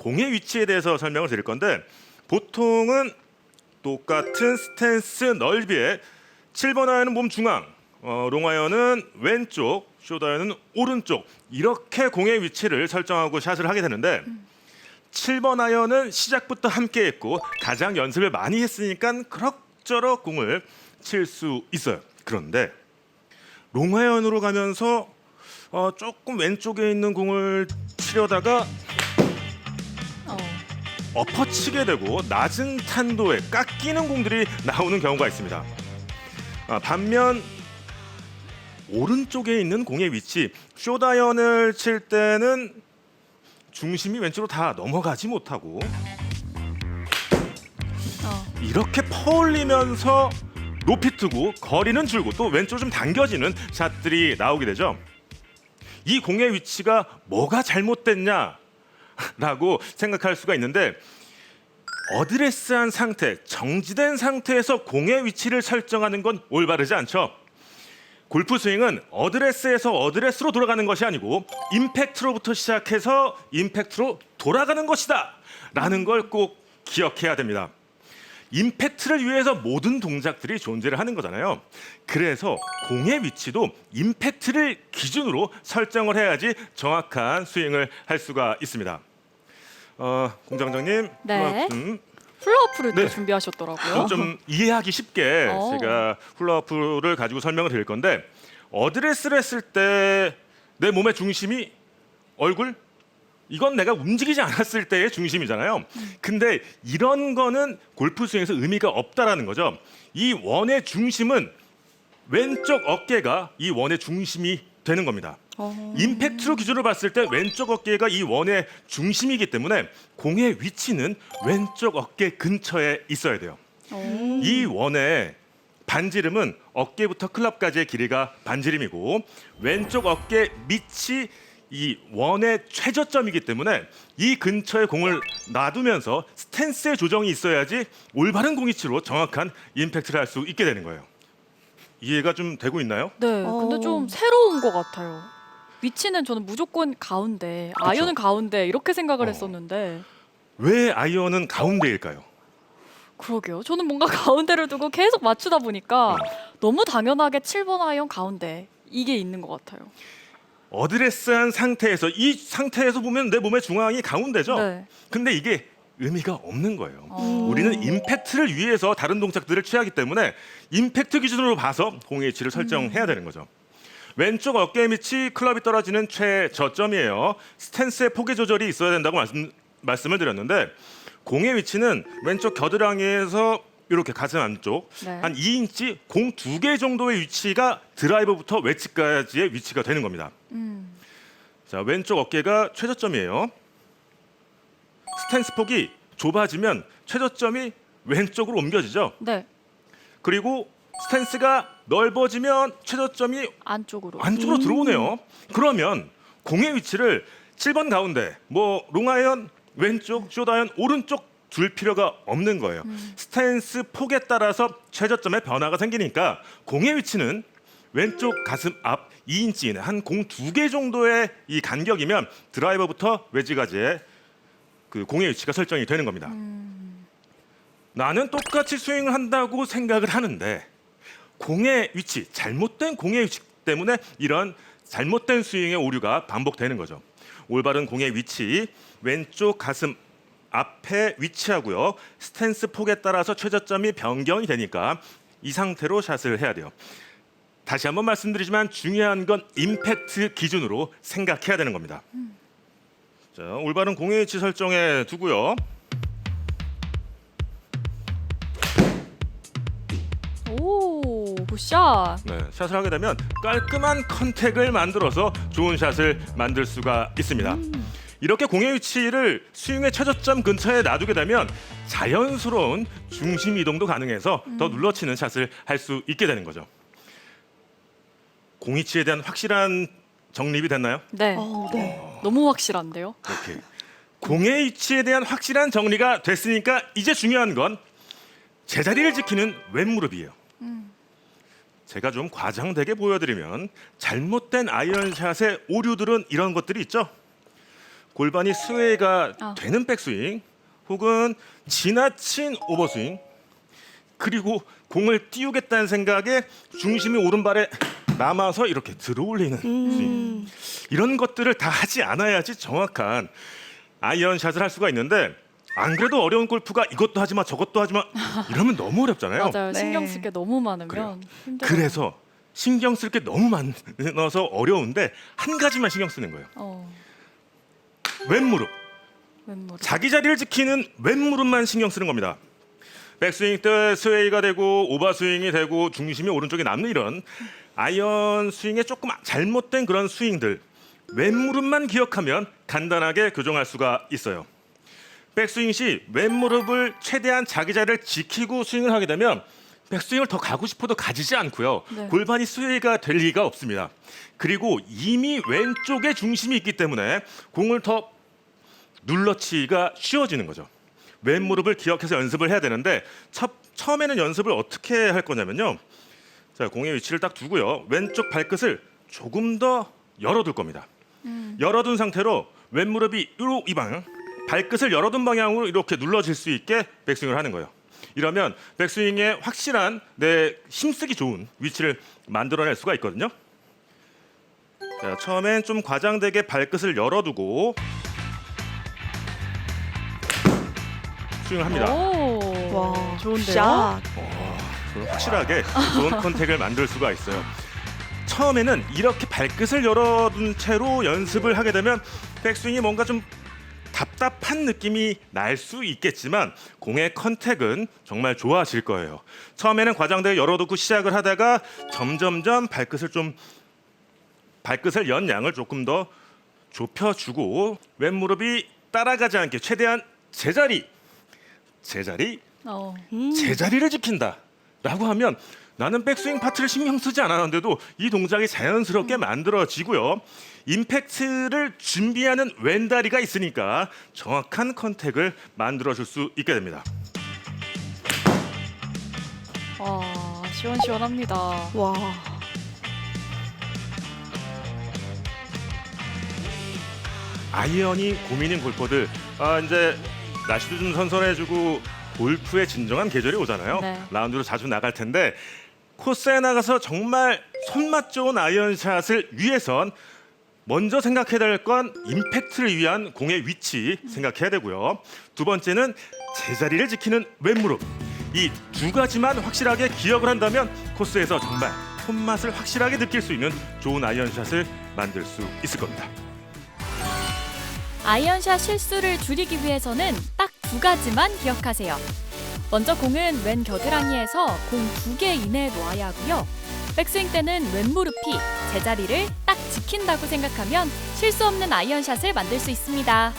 공의 위치에 대해서 설명을 드릴 건데 보통은 똑같은 스탠스 넓이에 7번 아이언은 몸 중앙, 롱아이언은 왼쪽, 숏아이언은 오른쪽 이렇게 공의 위치를 설정하고 샷을 하게 되는데 7번 아이언은 시작부터 함께 했고 가장 연습을 많이 했으니까 그럭저럭 공을 칠 수 있어요. 그런데 롱아이언으로 가면서 조금 왼쪽에 있는 공을 치려다가 엎어치게 되고 낮은 탄도에 깎이는 공들이 나오는 경우가 있습니다. 반면 오른쪽에 있는 공의 위치, 숏아이언을 칠 때는 중심이 왼쪽으로 다 넘어가지 못하고 이렇게 퍼올리면서 높이 트고 거리는 줄고 또 왼쪽 좀 당겨지는 샷들이 나오게 되죠. 이 공의 위치가 뭐가 잘못됐냐라고 생각할 수가 있는데 어드레스한 상태, 정지된 상태에서 공의 위치를 설정하는 건 올바르지 않죠. 골프 스윙은 어드레스에서 어드레스로 돌아가는 것이 아니고 임팩트로부터 시작해서 임팩트로 돌아가는 것이다 라는 걸 꼭 기억해야 됩니다. 임팩트를 위해서 모든 동작들이 존재를 하는 거잖아요. 그래서 공의 위치도 임팩트를 기준으로 설정을 해야지 정확한 스윙을 할 수가 있습니다. 공장장님, 네. 플로어프를 또 네. 준비하셨더라고요. 좀 이해하기 쉽게 제가 훌라후프를 가지고 설명을 드릴 건데 어드레스를 했을 때 내 몸의 중심이 얼굴? 이건 내가 움직이지 않았을 때의 중심이잖아요. 근데 이런 거는 골프 스윙에서 의미가 없다라는 거죠. 이 원의 중심은 왼쪽 어깨가 이 원의 중심이 되는 겁니다. 임팩트로 기준으로 봤을 때 왼쪽 어깨가 이 원의 중심이기 때문에 공의 위치는 왼쪽 어깨 근처에 있어야 돼요. 이 원의 반지름은 어깨부터 클럽까지의 길이가 반지름이고 왼쪽 어깨 밑이 이 원의 최저점이기 때문에 이 근처에 공을 놔두면서 스탠스의 조정이 있어야지 올바른 공위치로 정확한 임팩트를 할 수 있게 되는 거예요. 이해가 좀 되고 있나요? 네, 근데 좀 새로운 것 같아요. 위치는 저는 무조건 가운데, 아이언은 가운데 이렇게 생각을 했었는데 왜 아이언은 가운데일까요? 그러게요. 저는 뭔가 가운데를 두고 계속 맞추다 보니까 너무 당연하게 7번 아이언 가운데 이게 있는 것 같아요. 어드레스한 상태에서 이 상태에서 보면 내 몸의 중앙이 가운데죠. 네. 근데 이게 의미가 없는 거예요. 우리는 임팩트를 위해서 다른 동작들을 취하기 때문에 임팩트 기준으로 봐서 공의 위치를 설정해야 되는 거죠. 왼쪽 어깨 밑이 클럽이 떨어지는 최저점이에요. 스탠스의 폭의 조절이 있어야 된다고 말씀을 드렸는데 공의 위치는 왼쪽 겨드랑이에서 이렇게 가슴 안쪽 네. 한 2인치 공 2개 정도의 위치가 드라이버부터 웨지까지의 위치가 되는 겁니다. 자, 왼쪽 어깨가 최저점이에요. 스탠스 폭이 좁아지면 최저점이 왼쪽으로 옮겨지죠. 네, 그리고 스탠스가 넓어지면 최저점이 안쪽으로. 안쪽으로 들어오네요. 그러면 공의 위치를 7번 가운데, 뭐 롱아이언 왼쪽, 숏아이언 오른쪽 둘 필요가 없는 거예요. 스탠스 폭에 따라서 최저점의 변화가 생기니까 공의 위치는 왼쪽 가슴 앞 2인치 이내 한 공 2개 정도의 이 간격이면 드라이버부터 웨지까지의 그 공의 위치가 설정이 되는 겁니다. 나는 똑같이 스윙을 한다고 생각을 하는데 공의 위치, 잘못된 공의 위치 때문에 이런 잘못된 스윙의 오류가 반복되는 거죠. 올바른 공의 위치, 왼쪽 가슴 앞에 위치하고요. 스탠스 폭에 따라서 최저점이 변경이 되니까 이 상태로 샷을 해야 돼요. 다시 한번 말씀드리지만 중요한 건 임팩트 기준으로 생각해야 되는 겁니다. 자, 올바른 공의 위치 설정해 두고요. 오, 굿샷. 네, 샷을 하게 되면 깔끔한 컨택을 만들어서 좋은 샷을 만들 수가 있습니다. 이렇게 공의 위치를 스윙의 최저점 근처에 놔두게 되면 자연스러운 중심 이동도 가능해서 더 눌러치는 샷을 할 수 있게 되는 거죠. 공 위치에 대한 확실한 정립이 됐나요? 네, 너무 확실한데요. 이렇게 공의 위치에 대한 확실한 정리가 됐으니까 이제 중요한 건 제자리를 지키는 왼무릎이에요. 제가 좀 과장되게 보여드리면 잘못된 아이언샷의 오류들은 이런 것들이 있죠. 골반이 스웨이가 아. 되는 백스윙 혹은 지나친 오버스윙 그리고 공을 띄우겠다는 생각에 중심이 오른발에 남아서 이렇게 들어올리는 스윙 이런 것들을 다 하지 않아야지 정확한 아이언샷을 할 수가 있는데 안 그래도 어려운 골프가 이것도 하지 마 저것도 하지 마 이러면 너무 어렵잖아요. 맞아요. 네. 신경 쓸 게 너무 많으면 그래요. 힘들어요. 그래서 신경 쓸 게 너무 많아서 어려운데 한 가지만 신경 쓰는 거예요. 왼무릎. 왼무릎. 자기 자리를 지키는 왼무릎만 신경 쓰는 겁니다. 백스윙 때 스웨이가 되고 오버스윙이 되고 중심이 오른쪽에 남는 이런 아이언 스윙에 조금 잘못된 그런 스윙들 왼무릎만 기억하면 간단하게 교정할 수가 있어요. 백스윙 시 왼무릎을 최대한 자기 자리를 지키고 스윙을 하게 되면 백스윙을 더 가고 싶어도 가지지 않고요. 네. 골반이 스웨이가 될 리가 없습니다. 그리고 이미 왼쪽에 중심이 있기 때문에 공을 더 눌러치기가 쉬워지는 거죠. 왼무릎을 기억해서 연습을 해야 되는데 처음에는 연습을 어떻게 할 거냐면요. 자, 공의 위치를 딱 두고요. 왼쪽 발끝을 조금 더 열어둘 겁니다. 열어둔 상태로 왼무릎이 이 방향, 발끝을 열어둔 방향으로 이렇게 눌러질 수 있게 백스윙을 하는 거예요. 이러면 백스윙에 확실한 내 힘쓰기 좋은 위치를 만들어낼 수가 있거든요. 자, 처음엔 좀 과장되게 발끝을 열어두고 스윙을 합니다. 오. 와, 좋은데요? 샷. 확실하게 좋은 컨택을 만들 수가 있어요. 처음에는 이렇게 발끝을 열어둔 채로 연습을 하게 되면 백스윙이 뭔가 좀 답답한 느낌이 날 수 있겠지만 공의 컨택은 정말 좋아질 거예요. 처음에는 과장되게 열어두고 시작을 하다가 점점점 발끝을 연 양을 조금 더 좁혀주고 왼무릎이 따라가지 않게 최대한 제자리를 지킨다라고 하면 나는 백스윙 파트를 신경 쓰지 않았는데도 이 동작이 자연스럽게 만들어지고요. 임팩트를 준비하는 왼다리가 있으니까 정확한 컨택을 만들어줄 수 있게 됩니다. 와, 시원시원합니다. 와. 아이언이 고민인 골퍼들 이제 날씨도 좀 선선해지고 골프의 진정한 계절이 오잖아요. 네. 라운드로 자주 나갈 텐데 코스에 나가서 정말 손맛 좋은 아이언샷을 위해선 먼저 생각해야 될 건 임팩트를 위한 공의 위치 생각해야 되고요. 두 번째는 제자리를 지키는 왼무릎. 이 두 가지만 확실하게 기억을 한다면 코스에서 정말 손맛을 확실하게 느낄 수 있는 좋은 아이언샷을 만들 수 있을 겁니다. 아이언샷 실수를 줄이기 위해서는 딱 두 가지만 기억하세요. 먼저 공은 왼 겨드랑이에서 공 2개 이내에 놓아야 하고요. 백스윙 때는 왼무릎이 제자리를 딱 지킨다고 생각하면 실수 없는 아이언샷을 만들 수 있습니다.